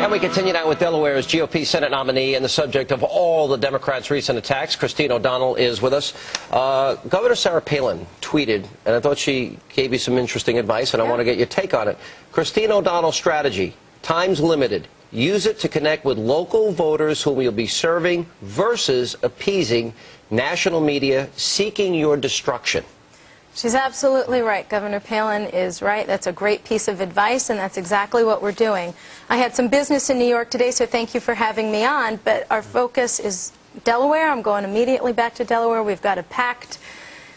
And we continue now with Delaware's GOP Senate nominee and the subject of all the Democrats' recent attacks. Christine O'Donnell is with us. Governor Sarah Palin tweeted, and I thought she gave you some interesting advice, and I want to get your take on it. Christine O'Donnell's strategy, time's limited. Use it to connect with local voters whom you'll be serving versus appeasing national media seeking your destruction. She's absolutely right. Governor Palin is right. That's a great piece of advice, and that's exactly what we're doing. I had some business in New York today, so thank you for having me on, but our focus is Delaware. I'm going immediately back to Delaware. We've got a packed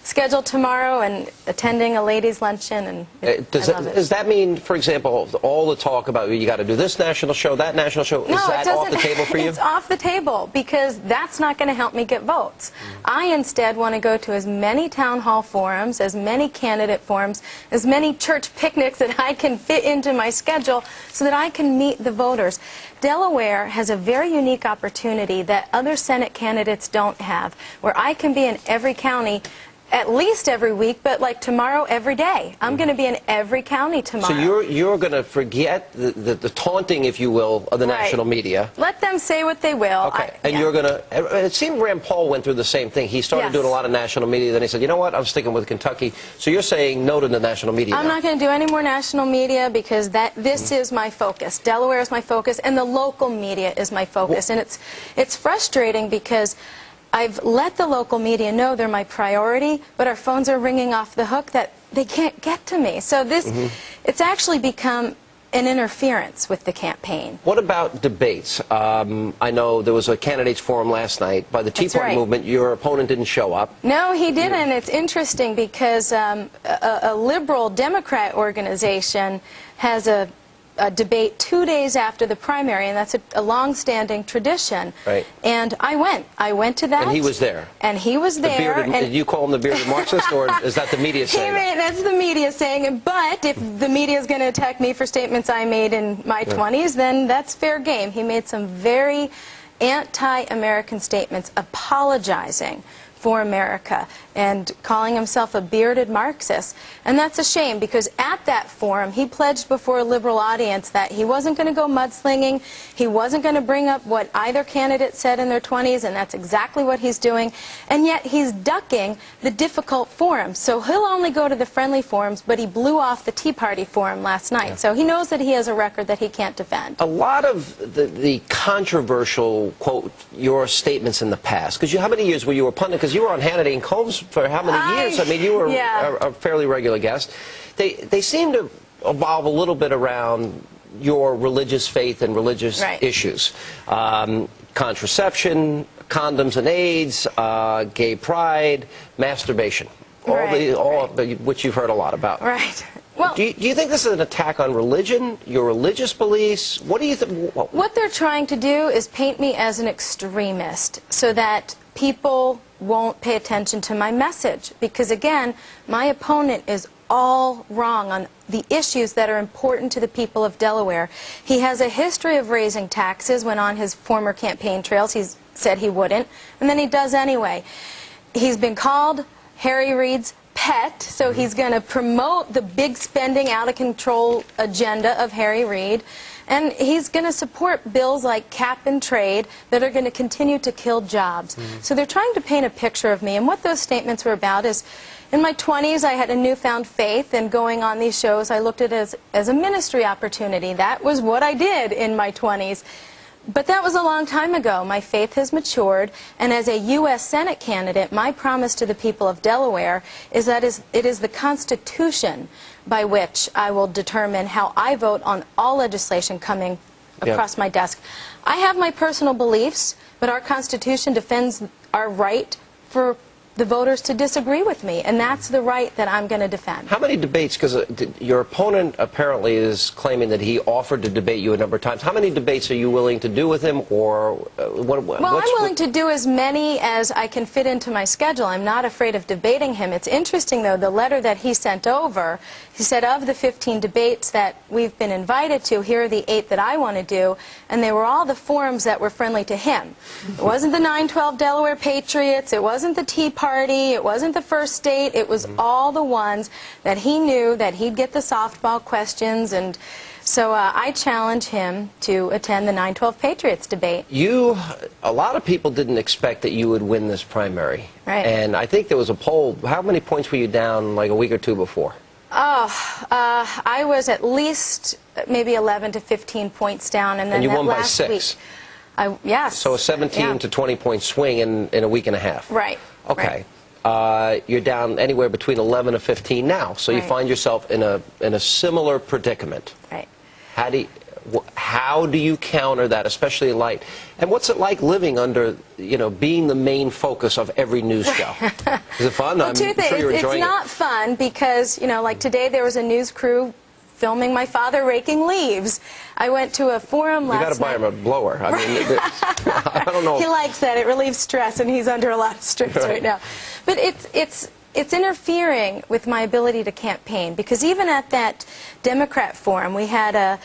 schedule tomorrow and attending a ladies' luncheon, and does that mean, for example, all the talk about you got to do this national show, that national show, is that off the table for you? It's off the table because that's not going to help me get votes. I instead want to go to as many town hall forums, as many candidate forums, as many church picnics that I can fit into my schedule so that I can meet the voters. Delaware has a very unique opportunity that other Senate candidates don't have, where I can be in every county at least every week, but like tomorrow, every day. I'm going to be in every county tomorrow. So you're going to forget the taunting, if you will, of the national media. Let them say what they will. Okay. And you're going to... It seemed Rand Paul went through the same thing. He started doing a lot of national media, then he said, you know what, I'm sticking with Kentucky. So you're saying no to the national media I'm not going to do any more national media because this is my focus. Delaware is my focus, and the local media is my focus. And it's frustrating because I've let the local media know they're my priority, but our phones are ringing off the hook that they can't get to me. So it's actually become an interference with the campaign. What about debates? I know there was a candidates forum last night by the Tea Party movement. Your opponent didn't show up. No, he didn't. It's interesting because a liberal Democrat organization has a debate 2 days after the primary, and that's a long-standing tradition. Right. And I went to that. And he was there. And he was there. Did you call him the bearded Marxist, or is that the media saying that? That's the media saying it. But if the media is going to attack me for statements I made in my 20s, then that's fair game. He made some very anti-American statements apologizing for America and calling himself a bearded Marxist. And that's a shame because at that forum he pledged before a liberal audience that he wasn't going to go mudslinging, he wasn't going to bring up what either candidate said in their 20s, and that's exactly what he's doing. And yet he's ducking the difficult forums. So he'll only go to the friendly forums, but he blew off the Tea Party forum last night. So he knows that he has a record that he can't defend. A lot of the controversial, quote, your statements in the past, because how many years were you a pundit? Because you were on Hannity and Combs for how many years? I mean, you were a fairly regular guest. They seem to evolve a little bit around your religious faith and religious issues. Contraception, condoms and AIDS, gay pride, masturbation, which you've heard a lot about. Right. Well, do you think this is an attack on religion, your religious beliefs? What do you think? What they're trying to do is paint me as an extremist so that people won't pay attention to my message. Because again, my opponent is all wrong on the issues that are important to the people of Delaware. He has a history of raising taxes when on his former campaign trails he said he wouldn't, and then he does anyway. He's been called Harry Reid's pet, so he's going to promote the big spending, out-of-control agenda of Harry Reid. And he's going to support bills like cap and trade that are going to continue to kill jobs. So they're trying to paint a picture of me. And what those statements were about is, in my 20s, I had a newfound faith, and going on these shows, I looked at it as a ministry opportunity. That was what I did in my 20s. But that was a long time ago. My faith has matured, and as a U.S. Senate candidate, my promise to the people of Delaware is that it is the Constitution by which I will determine how I vote on all legislation coming across my desk. I have my personal beliefs, but our Constitution defends our right for the voters to disagree with me, and that's the right that I'm going to defend. How many debates, because your opponent apparently is claiming that he offered to debate you a number of times. How many debates are you willing to do with him, or Well, I'm willing to do as many as I can fit into my schedule. I'm not afraid of debating him. It's interesting, though, the letter that he sent over, he said of the 15 debates that we've been invited to, here are the 8 that I want to do, and they were all the forums that were friendly to him. It wasn't the 9/12 Delaware Patriots, it wasn't the Tea Party, it wasn't the First State, it was all the ones that he knew that he'd get the softball questions and So I challenge him to attend the 9/12 Patriots debate. A lot of people didn't expect that you would win this primary. Right. And I think there was a poll. How many points were you down like a week or two before? I was at least maybe 11 to 15 points down, and then And you that won by last 6. week, yes. So a 17 to 20 point swing in a week and a half. Right. Okay. Right. You're down anywhere between 11 and 15 now. So you Right. find yourself in a similar predicament. Right. How do you counter that, especially light? And what's it like living under, being the main focus of every news show? Is it fun? Well, I'm two things. sure you're enjoying It's not it. fun because, like today there was a news crew filming my father raking leaves. I went to a forum last night. You got to buy him a blower. I mean, I don't know. He likes that. It relieves stress, and he's under a lot of stress right now. But it's interfering with my ability to campaign, because even at that Democrat forum, we had an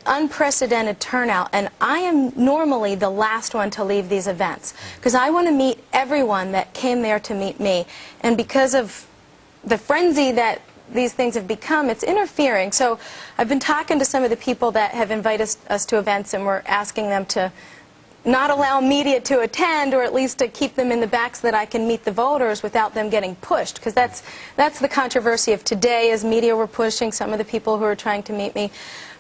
unprecedented turnout, and I am normally the last one to leave these events because I want to meet everyone that came there to meet me. And because of the frenzy that these things have become, it's interfering. So I've been talking to some of the people that have invited us to events, and we're asking them to not allow media to attend, or at least to keep them in the back so that I can meet the voters without them getting pushed, because that's the controversy of today, is media were pushing some of the people who are trying to meet me.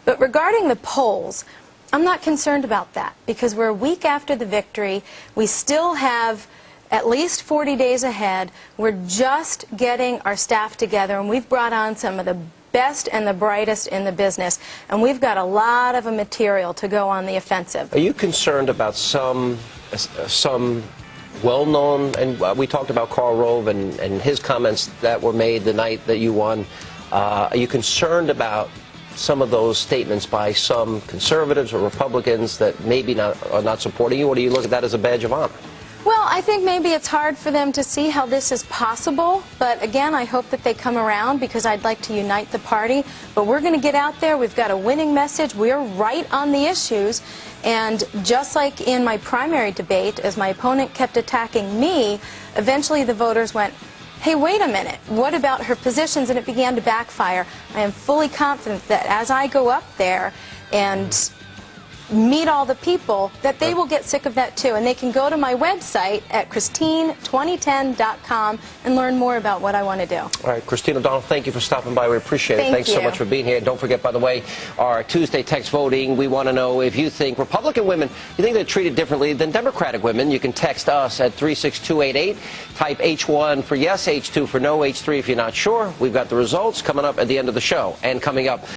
But regarding the polls, I'm not concerned about that, because we're a week after the victory. We still have at least 40 days ahead. We're just getting our staff together, and we've brought on some of the best and the brightest in the business, and we've got a lot of material to go on the offensive. Are you concerned about some well-known, and we talked about Karl Rove and his comments that were made the night that you won. Are you concerned about some of those statements by some conservatives or Republicans that maybe are not supporting you, or do you look at that as a badge of honor? Well, I think maybe it's hard for them to see how this is possible, but again, I hope that they come around, because I'd like to unite the party. But we're going to get out there. We've got a winning message. We're right on the issues. And just like in my primary debate, as my opponent kept attacking me, eventually the voters went, hey, wait a minute, what about her positions? And it began to backfire. I am fully confident that as I go up there and meet all the people, that they will get sick of that too. And they can go to my website at Christine2010.com and learn more about what I want to do. All right, Christine O'Donnell, thank you for stopping by. We appreciate it. Thanks Thank so you. much for being here. Don't forget, by the way, our Tuesday text voting. We want to know if you think Republican women, you think they're treated differently than Democratic women. You can text us at 36288. Type H1 for yes, H2 for no, H3 if you're not sure. We've got the results coming up at the end of the show. And coming up